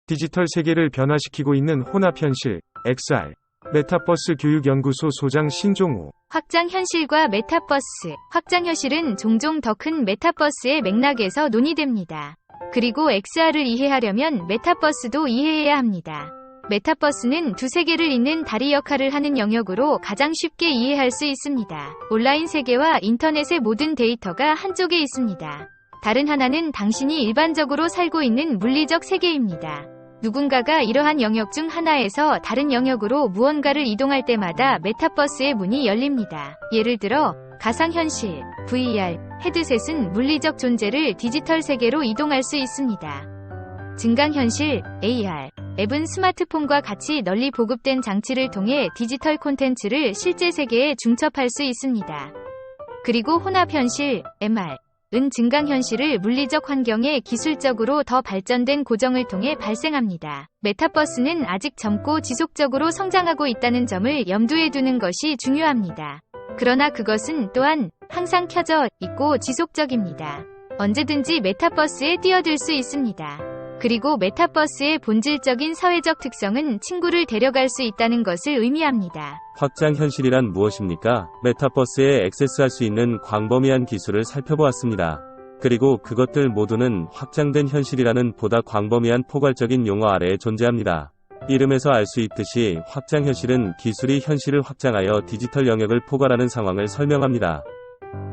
디지털 세계를 변화시키고 있는 혼합현실, XR. 메타버스 교육연구소 소장 신종우. 확장현실과 메타버스. 확장현실은 종종 더 큰 메타버스의 맥락에서 논의됩니다. 그리고 XR을 이해하려면 메타버스도 이해해야 합니다. 메타버스는 두 세계를 잇는 다리 역할을 하는 영역으로 가장 쉽게 이해할 수 있습니다. 온라인 세계와 인터넷의 모든 데이터가 한쪽에 있습니다. 다른 하나는 당신이 일반적으로 살고 있는 물리적 세계입니다. 누군가가 이러한 영역 중 하나에서 다른 영역으로 무언가를 이동할 때마다 메타버스의 문이 열립니다. 예를 들어 가상현실, VR, 헤드셋은 물리적 존재를 디지털 세계로 이동할 수 있습니다. 증강현실, AR, 앱은 스마트폰과 같이 널리 보급된 장치를 통해 디지털 콘텐츠를 실제 세계에 중첩할 수 있습니다. 그리고 혼합현실, MR, 은 증강현실을 물리적 환경에 기술적으로 더 발전된 고정을 통해 발생합니다. 메타버스는 아직 젊고 지속적으로 성장하고 있다는 점을 염두에 두는 것이 중요합니다. 그러나 그것은 또한 항상 켜져 있고 지속적입니다. 언제든지 메타버스에 뛰어들 수 있습니다. 그리고 메타버스의 본질적인 사회적 특성은 친구를 데려갈 수 있다는 것을 의미합니다. 확장현실이란 무엇입니까? 메타버스에 액세스할 수 있는 광범위한 기술을 살펴보았습니다. 그리고 그것들 모두는 확장된 현실이라는 보다 광범위한 포괄적인 용어 아래에 존재합니다. 이름에서 알 수 있듯이 확장현실은 기술이 현실을 확장하여 디지털 영역을 포괄하는 상황을 설명합니다.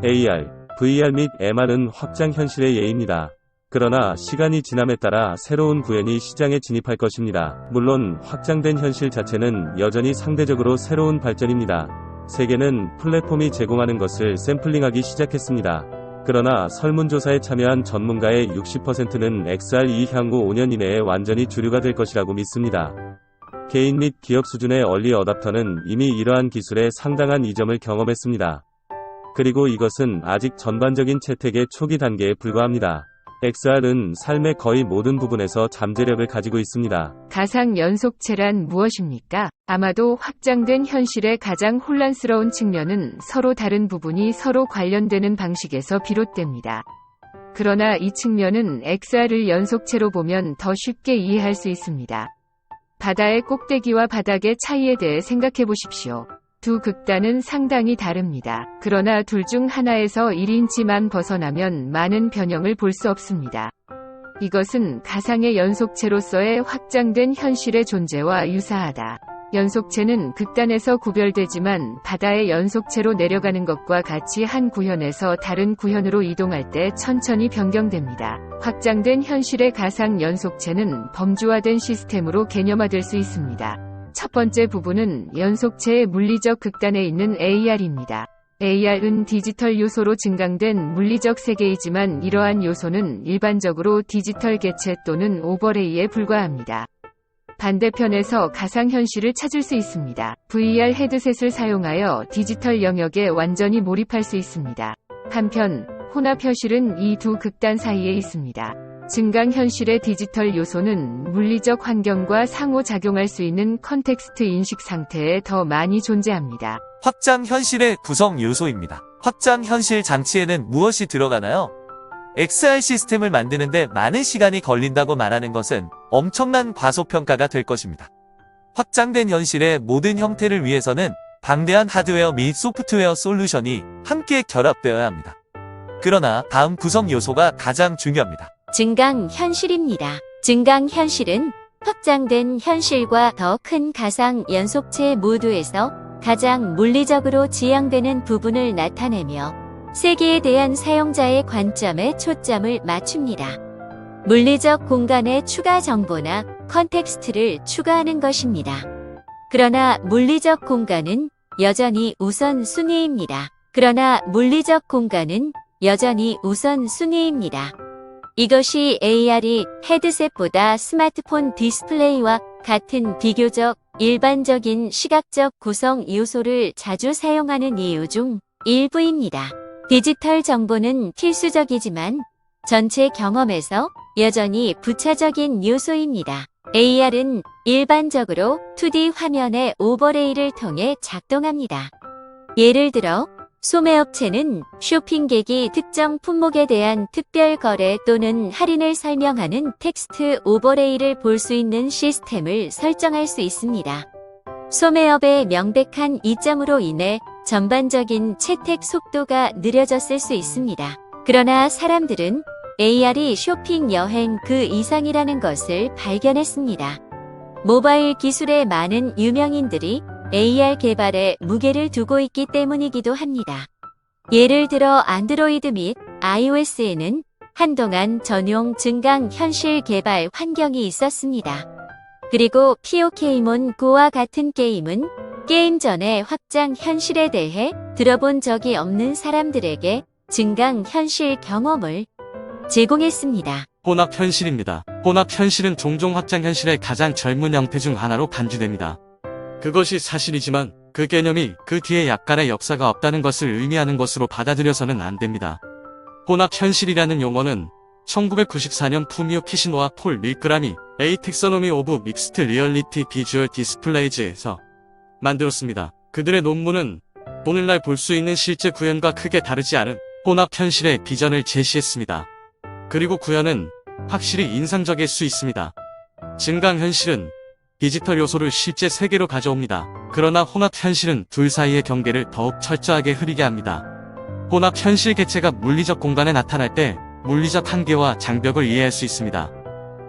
AR, VR 및 MR은 확장현실의 예입니다. 그러나 시간이 지남에 따라 새로운 구현이 시장에 진입할 것입니다. 물론 확장된 현실 자체는 여전히 상대적으로 새로운 발전입니다. 세계는 플랫폼이 제공하는 것을 샘플링하기 시작했습니다. 그러나 설문조사에 참여한 전문가의 60%는 XR이 향후 5년 이내에 완전히 주류가 될 것이라고 믿습니다. 개인 및 기업 수준의 얼리 어답터는 이미 이러한 기술의 상당한 이점을 경험했습니다. 그리고 이것은 아직 전반적인 채택의 초기 단계에 불과합니다. XR은 삶의 거의 모든 부분에서 잠재력을 가지고 있습니다. 가상 연속체란 무엇입니까? 아마도 확장된 현실의 가장 혼란스러운 측면은 서로 다른 부분이 서로 관련되는 방식에서 비롯됩니다. 그러나 이 측면은 XR을 연속체로 보면 더 쉽게 이해할 수 있습니다. 바다의 꼭대기와 바닥의 차이에 대해 생각해 보십시오. 두 극단은 상당히 다릅니다. 그러나 둘 중 하나에서 1인치만 벗어나면 많은 변형을 볼 수 없습니다. 이것은 가상의 연속체로서의 확장된 현실의 존재와 유사하다. 연속체는 극단에서 구별되지만 바다의 연속체로 내려가는 것과 같이 한 구현에서 다른 구현으로 이동할 때 천천히 변경됩니다. 확장된 현실의 가상 연속체는 범주화된 시스템으로 개념화될 수 있습니다. 첫 번째 부분은 연속체의 물리적 극단에 있는 AR입니다. AR은 디지털 요소로 증강된 물리적 세계이지만 이러한 요소는 일반적으로 디지털 개체 또는 오버레이에 불과합니다. 반대편에서 가상현실을 찾을 수 있습니다. VR 헤드셋을 사용하여 디지털 영역에 완전히 몰입할 수 있습니다. 한편, 혼합현실은 이 두 극단 사이에 있습니다. 증강현실의 디지털 요소는 물리적 환경과 상호작용할 수 있는 컨텍스트 인식 상태에 더 많이 존재합니다. 확장현실의 구성 요소입니다. 확장현실 장치에는 무엇이 들어가나요? XR 시스템을 만드는데 많은 시간이 걸린다고 말하는 것은 엄청난 과소평가가 될 것입니다. 확장된 현실의 모든 형태를 위해서는 방대한 하드웨어 및 소프트웨어 솔루션이 함께 결합되어야 합니다. 그러나 다음 구성 요소가 가장 중요합니다. 증강현실입니다. 증강현실은 확장된 현실과 더 큰 가상 연속체 모두에서 가장 물리적으로 지향되는 부분을 나타내며 세계에 대한 사용자의 관점에 초점을 맞춥니다. 물리적 공간의 추가 정보나 컨텍스트를 추가하는 것입니다. 그러나 물리적 공간은 여전히 우선순위입니다. 이것이 AR이 헤드셋보다 스마트폰 디스플레이와 같은 비교적 일반적인 시각적 구성 요소를 자주 사용하는 이유 중 일부입니다. 디지털 정보는 필수적이지만 전체 경험에서 여전히 부차적인 요소입니다. AR은 일반적으로 2D 화면의 오버레이를 통해 작동합니다. 예를 들어 소매업체는 쇼핑객이 특정 품목에 대한 특별 거래 또는 할인을 설명하는 텍스트 오버레이를 볼 수 있는 시스템을 설정할 수 있습니다. 소매업의 명백한 이점으로 인해 전반적인 채택 속도가 느려졌을 수 있습니다. 그러나 사람들은 AR이 쇼핑 여행 그 이상이라는 것을 발견했습니다. 모바일 기술의 많은 유명인들이 AR 개발에 무게를 두고 있기 때문이기도 합니다. 예를 들어 안드로이드 및 iOS에는 한동안 전용 증강현실 개발 환경이 있었습니다. 그리고 POK몬 고와 같은 게임은 게임 전에 확장현실에 대해 들어본 적이 없는 사람들에게 증강현실 경험을 제공했습니다. 혼합현실입니다. 혼합현실은 종종 확장현실의 가장 젊은 형태 중 하나로 간주됩니다. 그것이 사실이지만 그 개념이 그 뒤에 약간의 역사가 없다는 것을 의미하는 것으로 받아들여서는 안 됩니다. 혼합현실이라는 용어는 1994년 푸미오 키시노와 폴 밀그람이 A 텍서노미 오브 믹스트 리얼리티 비주얼 디스플레이즈에서 만들었습니다. 그들의 논문은 오늘날 볼 수 있는 실제 구현과 크게 다르지 않은 혼합현실의 비전을 제시했습니다. 그리고 구현은 확실히 인상적일 수 있습니다. 증강현실은 디지털 요소를 실제 세계로 가져옵니다. 그러나 혼합현실은 둘 사이의 경계를 더욱 철저하게 흐리게 합니다. 혼합현실 개체가 물리적 공간에 나타날 때 물리적 한계와 장벽을 이해할 수 있습니다.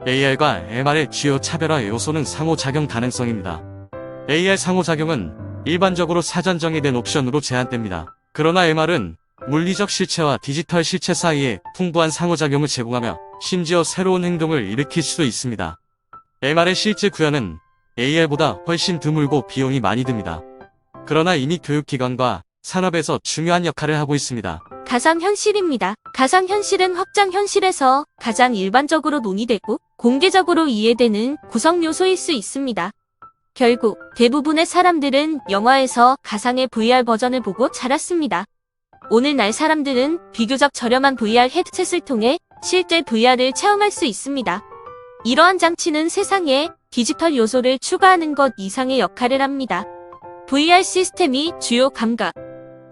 AR과 MR의 주요 차별화 요소는 상호작용 가능성입니다. AR 상호작용은 일반적으로 사전 정의된 옵션으로 제한됩니다. 그러나 MR은 물리적 실체와 디지털 실체 사이에 풍부한 상호작용을 제공하며 심지어 새로운 행동을 일으킬 수도 있습니다. MR의 실제 구현은 AR보다 훨씬 드물고 비용이 많이 듭니다. 그러나 이미 교육기관과 산업에서 중요한 역할을 하고 있습니다. 가상현실입니다. 가상현실은 확장현실에서 가장 일반적으로 논의되고 공개적으로 이해되는 구성 요소일 수 있습니다. 결국 대부분의 사람들은 영화에서 가상의 VR 버전을 보고 자랐습니다. 오늘날 사람들은 비교적 저렴한 VR 헤드셋을 통해 실제 VR을 체험할 수 있습니다. 이러한 장치는 세상에 디지털 요소를 추가하는 것 이상의 역할을 합니다. VR 시스템이 주요 감각,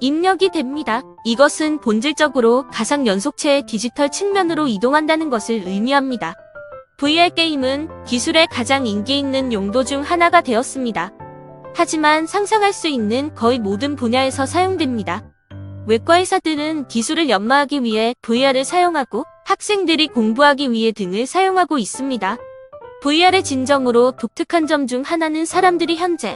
입력이 됩니다. 이것은 본질적으로 가상 연속체의 디지털 측면으로 이동한다는 것을 의미합니다. VR 게임은 기술의 가장 인기 있는 용도 중 하나가 되었습니다. 하지만 상상할 수 있는 거의 모든 분야에서 사용됩니다. 외과 의사들은 기술을 연마하기 위해 VR을 사용하고 학생들이 공부하기 위해 등을 사용하고 있습니다. VR의 진정으로 독특한 점 중 하나는 사람들이 현재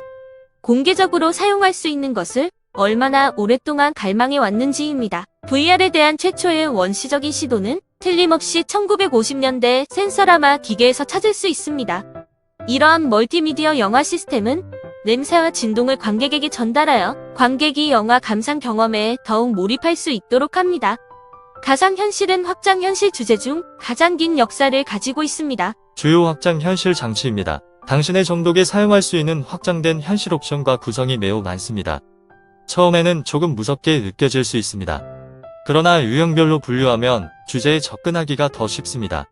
공개적으로 사용할 수 있는 것을 얼마나 오랫동안 갈망해 왔는지입니다. VR에 대한 최초의 원시적인 시도는 틀림없이 1950년대 센서라마 기계에서 찾을 수 있습니다. 이러한 멀티미디어 영화 시스템은 냄새와 진동을 관객에게 전달하여 관객이 영화 감상 경험에 더욱 몰입할 수 있도록 합니다. 가상현실은 확장현실 주제 중 가장 긴 역사를 가지고 있습니다. 주요 확장현실 장치입니다. 당신의 정독에 사용할 수 있는 확장된 현실 옵션과 구성이 매우 많습니다. 처음에는 조금 무섭게 느껴질 수 있습니다. 그러나 유형별로 분류하면 주제에 접근하기가 더 쉽습니다.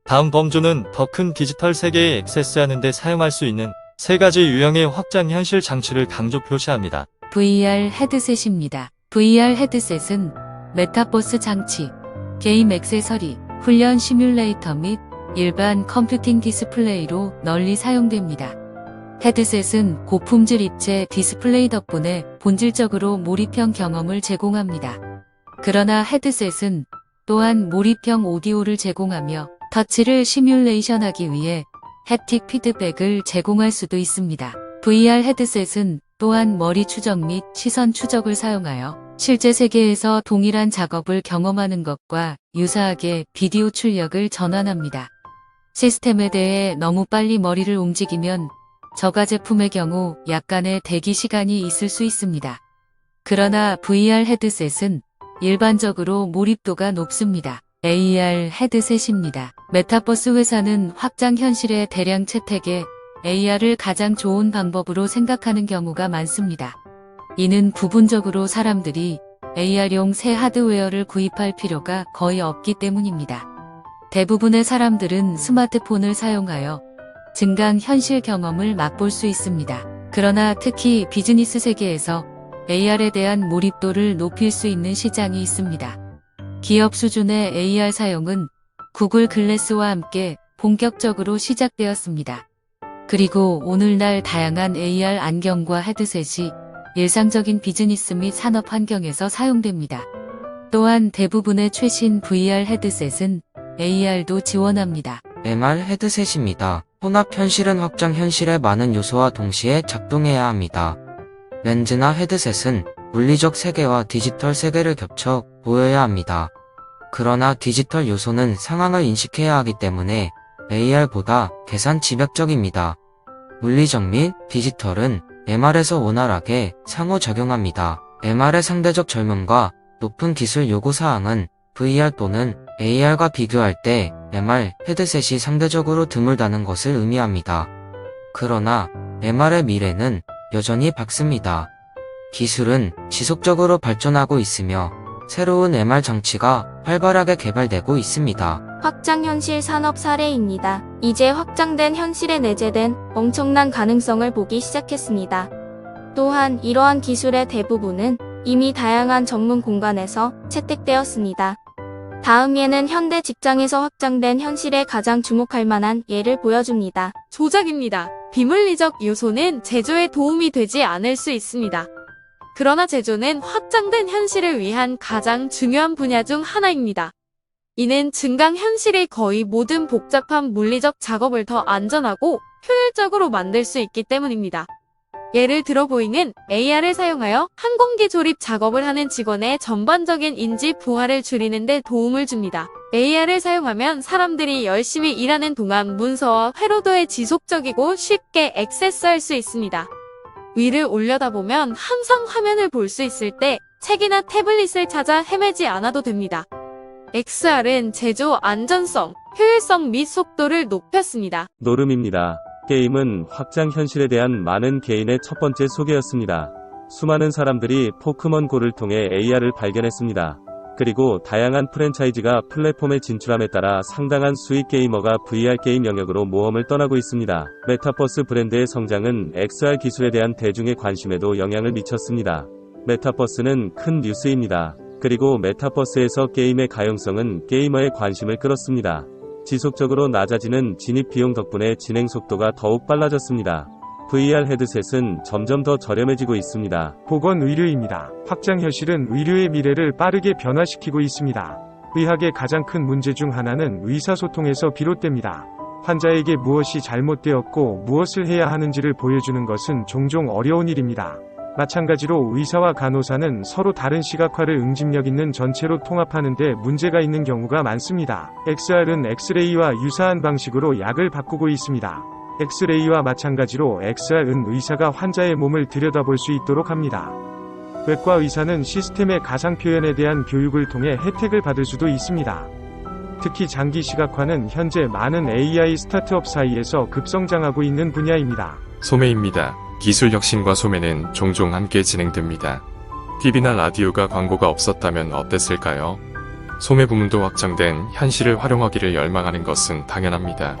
다음 범주는 더 큰 디지털 세계에 액세스하는 데 사용할 수 있는 3가지 유형의 확장현실 장치를 강조 표시합니다. VR 헤드셋입니다. VR 헤드셋은 메타버스 장치, 게임 액세서리, 훈련 시뮬레이터 및 일반 컴퓨팅 디스플레이로 널리 사용됩니다. 헤드셋은 고품질 입체 디스플레이 덕분에 본질적으로 몰입형 경험을 제공합니다. 그러나 헤드셋은 또한 몰입형 오디오를 제공하며 터치를 시뮬레이션하기 위해 햅틱 피드백을 제공할 수도 있습니다. VR 헤드셋은 또한 머리 추적 및 시선 추적을 사용하여 실제 세계에서 동일한 작업을 경험하는 것과 유사하게 비디오 출력을 전환합니다. 시스템에 대해 너무 빨리 머리를 움직이면 저가 제품의 경우 약간의 대기 시간이 있을 수 있습니다. 그러나 VR 헤드셋은 일반적으로 몰입도가 높습니다. AR 헤드셋입니다. 메타버스 회사는 확장현실의 대량 채택에 AR을 가장 좋은 방법으로 생각하는 경우가 많습니다. 이는 부분적으로 사람들이 AR용 새 하드웨어를 구입할 필요가 거의 없기 때문입니다. 대부분의 사람들은 스마트폰을 사용하여 증강현실 경험을 맛볼 수 있습니다. 그러나 특히 비즈니스 세계에서 AR에 대한 몰입도를 높일 수 있는 시장이 있습니다. 기업 수준의 AR 사용은 구글 글래스와 함께 본격적으로 시작되었습니다. 그리고 오늘날 다양한 AR 안경과 헤드셋이 일상적인 비즈니스 및 산업 환경에서 사용됩니다. 또한 대부분의 최신 VR 헤드셋은 AR도 지원합니다. MR 헤드셋입니다. 혼합 현실은 확장 현실의 많은 요소와 동시에 작동해야 합니다. 렌즈나 헤드셋은 물리적 세계와 디지털 세계를 겹쳐 보여야 합니다. 그러나 디지털 요소는 상황을 인식해야 하기 때문에 AR보다 계산 집약적입니다. 물리적 및 디지털은 MR에서 원활하게 상호작용합니다. MR의 상대적 젊음과 높은 기술 요구사항은 VR 또는 AR과 비교할 때 MR 헤드셋이 상대적으로 드물다는 것을 의미합니다. 그러나 MR의 미래는 여전히 밝습니다. 기술은 지속적으로 발전하고 있으며 새로운 MR 장치가 활발하게 개발되고 있습니다. 확장현실 산업 사례입니다. 이제 확장된 현실에 내재된 엄청난 가능성을 보기 시작했습니다. 또한 이러한 기술의 대부분은 이미 다양한 전문 공간에서 채택되었습니다. 다음 예는 현대 직장에서 확장된 현실에 가장 주목할 만한 예를 보여줍니다. 조작입니다. 비물리적 요소는 제조에 도움이 되지 않을 수 있습니다. 그러나 제조는 확장된 현실을 위한 가장 중요한 분야 중 하나입니다. 이는 증강 현실의 거의 모든 복잡한 물리적 작업을 더 안전하고 효율적으로 만들 수 있기 때문입니다. 예를 들어 보잉은 AR을 사용하여 항공기 조립 작업을 하는 직원의 전반적인 인지 부하를 줄이는 데 도움을 줍니다. AR을 사용하면 사람들이 열심히 일하는 동안 문서와 회로도에 지속적이고 쉽게 액세스할 수 있습니다. 위를 올려다보면 항상 화면을 볼 수 있을 때 책이나 태블릿을 찾아 헤매지 않아도 됩니다. XR은 제조 안전성, 효율성 및 속도를 높였습니다. 노름입니다. 게임은 확장 현실에 대한 많은 개인의 첫 번째 소개였습니다. 수많은 사람들이 포크몬고를 통해 AR을 발견했습니다. 그리고 다양한 프랜차이즈가 플랫폼에 진출함에 따라 상당한 수익 게이머가 VR 게임 영역으로 모험을 떠나고 있습니다. 메타버스 브랜드의 성장은 XR 기술에 대한 대중의 관심에도 영향을 미쳤습니다. 메타버스는 큰 뉴스입니다. 그리고 메타버스에서 게임의 가용성은 게이머의 관심을 끌었습니다. 지속적으로 낮아지는 진입 비용 덕분에 진행 속도가 더욱 빨라졌습니다. VR 헤드셋은 점점 더 저렴해지고 있습니다. 보건의료입니다. 확장현실은 의료의 미래를 빠르게 변화시키고 있습니다. 의학의 가장 큰 문제 중 하나는 의사소통에서 비롯됩니다. 환자에게 무엇이 잘못되었고 무엇을 해야 하는지를 보여주는 것은 종종 어려운 일입니다. 마찬가지로 의사와 간호사는 서로 다른 시각화를 응집력 있는 전체로 통합하는 데 문제가 있는 경우가 많습니다. XR은 엑스레이와 유사한 방식으로 약을 바꾸고 있습니다. 엑스레이와 마찬가지로 XR은 의사가 환자의 몸을 들여다볼 수 있도록 합니다. 외과 의사는 시스템의 가상 표현에 대한 교육을 통해 혜택을 받을 수도 있습니다. 특히 장기 시각화는 현재 많은 AI 스타트업 사이에서 급성장하고 있는 분야입니다. 소매입니다. 기술 혁신과 소매는 종종 함께 진행됩니다. TV나 라디오가 광고가 없었다면 어땠을까요? 소매 부문도 확장된 현실을 활용하기를 열망하는 것은 당연합니다.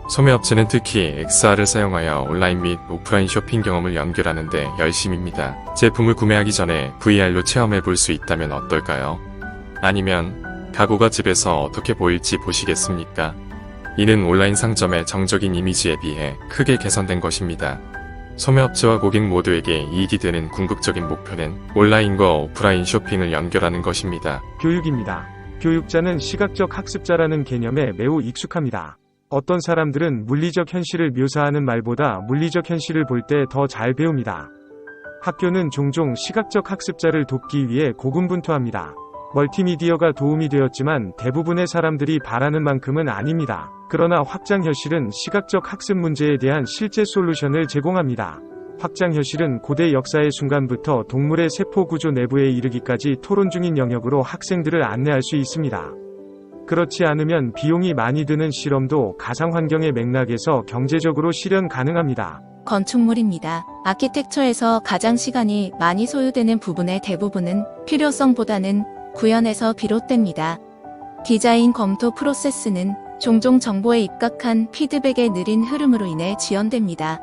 소매업체는 특히 XR을 사용하여 온라인 및 오프라인 쇼핑 경험을 연결하는 데 열심입니다. 제품을 구매하기 전에 VR로 체험해 볼 수 있다면 어떨까요? 아니면 가구가 집에서 어떻게 보일지 보시겠습니까? 이는 온라인 상점의 정적인 이미지에 비해 크게 개선된 것입니다. 소매업체와 고객 모두에게 이익이 되는 궁극적인 목표는 온라인과 오프라인 쇼핑을 연결하는 것입니다. 교육입니다. 교육자는 시각적 학습자라는 개념에 매우 익숙합니다. 어떤 사람들은 물리적 현실을 묘사하는 말보다 물리적 현실을 볼 때 더 잘 배웁니다. 학교는 종종 시각적 학습자를 돕기 위해 고군분투합니다. 멀티미디어가 도움이 되었지만 대부분의 사람들이 바라는 만큼은 아닙니다. 그러나 확장현실은 시각적 학습 문제에 대한 실제 솔루션을 제공합니다. 확장현실은 고대 역사의 순간부터 동물의 세포 구조 내부에 이르기까지 토론 중인 영역으로 학생들을 안내할 수 있습니다. 그렇지 않으면 비용이 많이 드는 실험도 가상환경의 맥락에서 경제적으로 실현 가능합니다. 건축물입니다. 아키텍처에서 가장 시간이 많이 소요되는 부분의 대부분은 필요성보다는 구현에서 비롯됩니다. 디자인 검토 프로세스는 종종 정보에 입각한 피드백의 느린 흐름으로 인해 지연됩니다.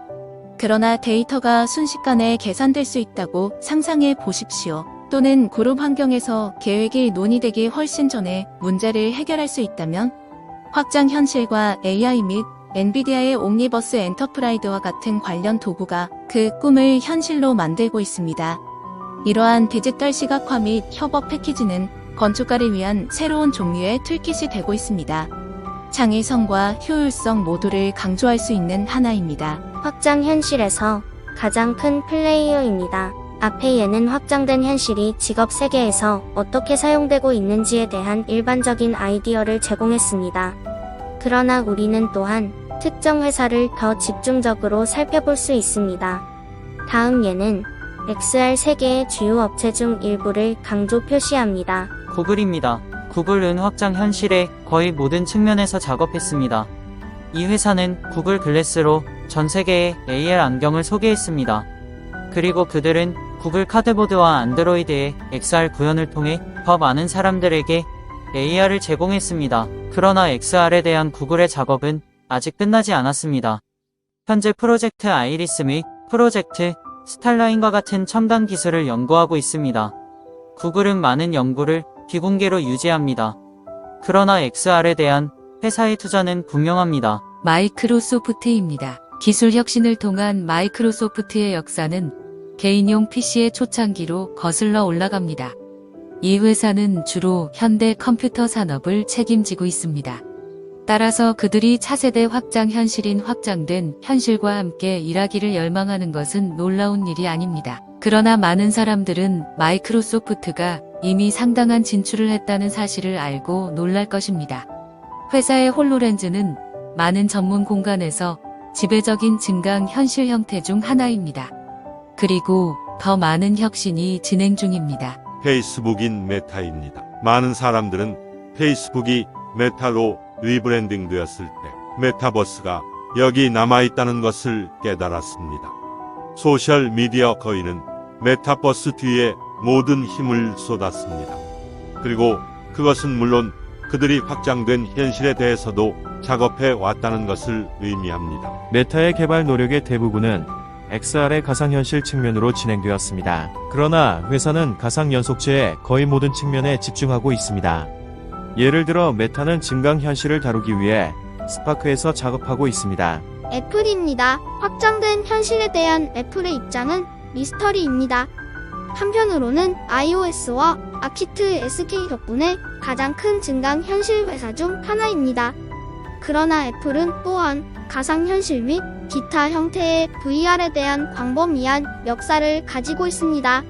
그러나 데이터가 순식간에 계산될 수 있다고 상상해 보십시오. 또는 그룹 환경에서 계획이 논의되기 훨씬 전에 문제를 해결할 수 있다면 확장 현실과 AI 및 엔비디아의 옴니버스 엔터프라이드와 같은 관련 도구가 그 꿈을 현실로 만들고 있습니다. 이러한 디지털 시각화 및 협업 패키지는 건축가를 위한 새로운 종류의 툴킷이 되고 있습니다. 창의성과 효율성 모두를 강조할 수 있는 하나입니다. 확장 현실에서 가장 큰 플레이어입니다. 앞에 얘는 확장된 현실이 직업 세계에서 어떻게 사용되고 있는지에 대한 일반적인 아이디어를 제공했습니다. 그러나 우리는 또한 특정 회사를 더 집중적으로 살펴볼 수 있습니다. 다음 예는 XR 세계의 주요 업체 중 일부를 강조 표시합니다. 구글입니다. 구글은 확장 현실의 거의 모든 측면에서 작업했습니다. 이 회사는 구글 글래스로 전 세계에 AR 안경을 소개했습니다. 그리고 그들은 구글 카드보드와 안드로이드의 XR 구현을 통해 더 많은 사람들에게 AR을 제공했습니다. 그러나 XR에 대한 구글의 작업은 아직 끝나지 않았습니다. 현재 프로젝트 아이리스 및 프로젝트 스탈라인과 같은 첨단 기술을 연구하고 있습니다. 구글은 많은 연구를 비공개로 유지합니다. 그러나 XR에 대한 회사의 투자는 분명합니다. 마이크로소프트입니다. 기술 혁신을 통한 마이크로소프트의 역사는 개인용 PC의 초창기로 거슬러 올라갑니다. 이 회사는 주로 현대 컴퓨터 산업을 책임지고 있습니다. 따라서 그들이 차세대 확장 현실인 확장된 현실과 함께 일하기를 열망하는 것은 놀라운 일이 아닙니다. 그러나 많은 사람들은 마이크로소프트가 이미 상당한 진출을 했다는 사실을 알고 놀랄 것입니다. 회사의 홀로렌즈는 많은 전문 공간에서 지배적인 증강 현실 형태 중 하나입니다. 그리고 더 많은 혁신이 진행 중입니다. 페이스북인 메타입니다. 많은 사람들은 페이스북이 메타로 리브랜딩 되었을 때 메타버스가 여기 남아있다는 것을 깨달았습니다. 소셜 미디어 거인은 메타버스 뒤에 모든 힘을 쏟았습니다. 그리고 그것은 물론 그들이 확장된 현실에 대해서도 작업해 왔다는 것을 의미합니다. 메타의 개발 노력의 대부분은 XR의 가상현실 측면으로 진행되었습니다. 그러나 회사는 가상연속체의 거의 모든 측면에 집중하고 있습니다. 예를 들어 메타는 증강현실을 다루기 위해 스파크에서 작업하고 있습니다. 애플입니다. 확장된 현실에 대한 애플의 입장은 미스터리입니다. 한편으로는 iOS와 아키트 SK 덕분에 가장 큰 증강 현실 회사 중 하나입니다. 그러나 애플은 또한 가상현실 및 기타 형태의 VR에 대한 광범위한 역사를 가지고 있습니다.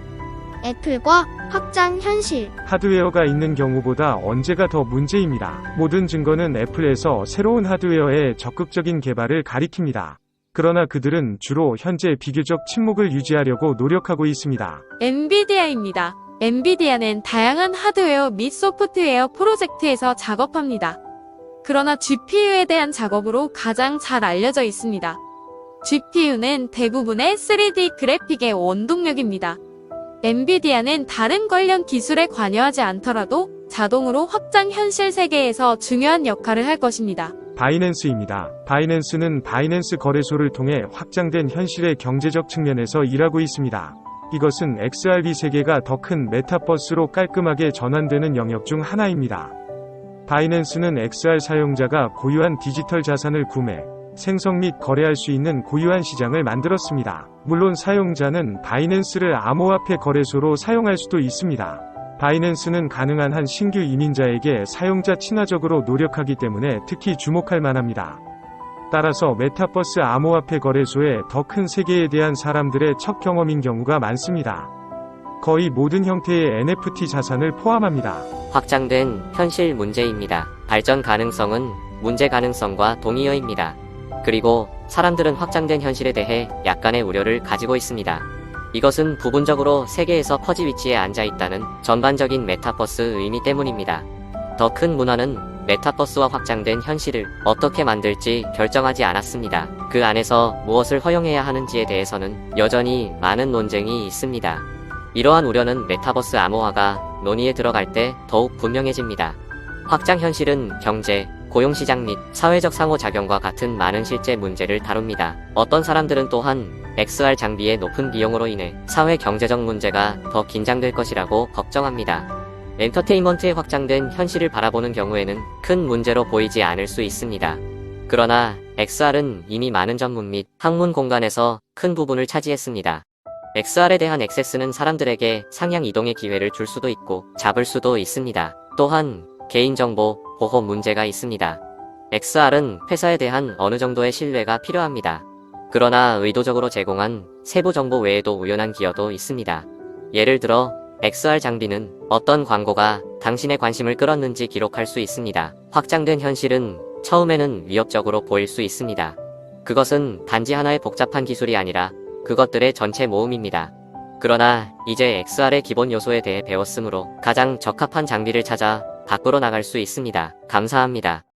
애플과 확장 현실. 하드웨어가 있는 경우보다 언제가 더 문제입니다. 모든 증거는 애플에서 새로운 하드웨어의 적극적인 개발을 가리킵니다. 그러나 그들은 주로 현재 비교적 침묵을 유지하려고 노력하고 있습니다. 엔비디아입니다. 엔비디아는 다양한 하드웨어 및 소프트웨어 프로젝트에서 작업합니다. 그러나 GPU에 대한 작업으로 가장 잘 알려져 있습니다. GPU는 대부분의 3D 그래픽의 원동력입니다. 엔비디아는 다른 관련 기술에 관여하지 않더라도 자동으로 확장 현실 세계에서 중요한 역할을 할 것입니다. 바이낸스입니다. 바이낸스는 바이낸스 거래소를 통해 확장된 현실의 경제적 측면에서 일하고 있습니다. 이것은 XRB 세계가 더 큰 메타버스로 깔끔하게 전환되는 영역 중 하나입니다. 바이낸스는 XR 사용자가 고유한 디지털 자산을 구매, 생성 및 거래할 수 있는 고유한 시장을 만들었습니다. 물론 사용자는 바이낸스를 암호화폐 거래소로 사용할 수도 있습니다. 바이낸스는 가능한 한 신규 이민자에게 사용자 친화적으로 노력하기 때문에 특히 주목할 만합니다. 따라서 메타버스 암호화폐 거래소의 더 큰 세계에 대한 사람들의 첫 경험인 경우가 많습니다. 거의 모든 형태의 NFT 자산을 포함합니다. 확장된 현실 문제입니다. 발전 가능성은 문제 가능성과 동의어입니다. 그리고 사람들은 확장된 현실에 대해 약간의 우려를 가지고 있습니다. 이것은 부분적으로 세계에서 퍼지 위치에 앉아 있다는 전반적인 메타버스 의미 때문입니다. 더 큰 문화는 메타버스와 확장된 현실을 어떻게 만들지 결정하지 않았습니다. 그 안에서 무엇을 허용해야 하는지에 대해서는 여전히 많은 논쟁이 있습니다. 이러한 우려는 메타버스 암호화가 논의에 들어갈 때 더욱 분명해집니다. 확장 현실은 경제, 고용시장 및 사회적 상호작용과 같은 많은 실제 문제를 다룹니다. 어떤 사람들은 또한 XR 장비의 높은 비용으로 인해 사회 경제적 문제가 더 긴장될 것이라고 걱정합니다. 엔터테인먼트의 확장된 현실을 바라보는 경우에는 큰 문제로 보이지 않을 수 있습니다. 그러나 XR은 이미 많은 전문 및 학문 공간에서 큰 부분을 차지했습니다. XR에 대한 액세스는 사람들에게 상향 이동의 기회를 줄 수도 있고 잡을 수도 있습니다. 또한 개인정보 보호 문제가 있습니다. XR은 회사에 대한 어느 정도의 신뢰가 필요합니다. 그러나 의도적으로 제공한 세부 정보 외에도 우연한 기여도 있습니다. 예를 들어 XR 장비는 어떤 광고가 당신의 관심을 끌었는지 기록할 수 있습니다. 확장된 현실은 처음에는 위협적으로 보일 수 있습니다. 그것은 단지 하나의 복잡한 기술이 아니라 그것들의 전체 모음입니다. 그러나 이제 XR의 기본 요소에 대해 배웠으므로 가장 적합한 장비를 찾아 밖으로 나갈 수 있습니다. 감사합니다.